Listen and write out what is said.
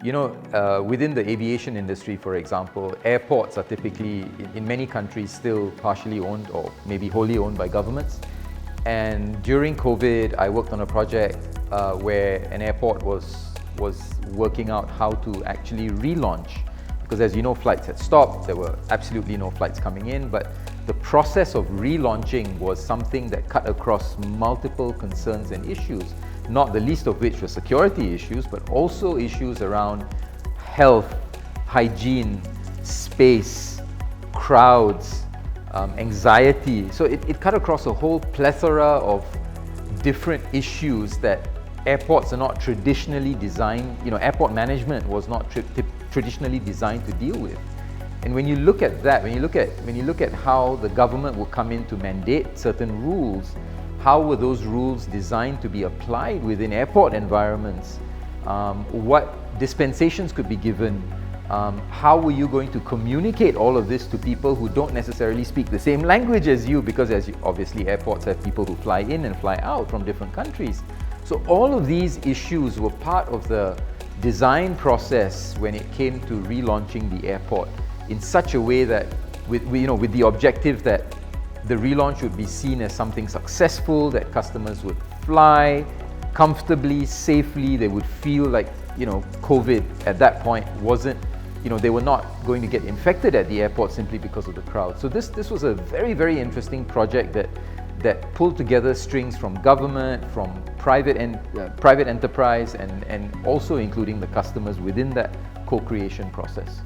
Within the aviation industry, for example, airports are typically, in many countries, still partially owned or maybe wholly owned by governments. And during COVID, I worked on a project where an airport was working out how to actually relaunch. Because as you know, flights had stopped, there were absolutely no flights coming in, but the process of relaunching was something that cut across multiple concerns and issues, not the least of which were security issues, but also issues around health, hygiene, space, crowds, anxiety. So it cut across a whole plethora of different issues that airports are not traditionally designed, airport management was not traditionally designed to deal with. And when you look at that, when you look at how the government will come in to mandate certain rules, how were those rules designed to be applied within airport environments? What dispensations could be given? How were you going to communicate all of this to people who don't necessarily speak the same language as you? Because obviously airports have people who fly in and fly out from different countries. So all of these issues were part of the design process when it came to relaunching the airport in such a way that with the objective that the relaunch would be seen as something successful, that customers would fly comfortably, safely, they would feel like, COVID at that point wasn't, they were not going to get infected at the airport simply because of the crowd. So this was a very, very interesting project that pulled together strings from government, from private enterprise, and also including the customers within that co-creation process.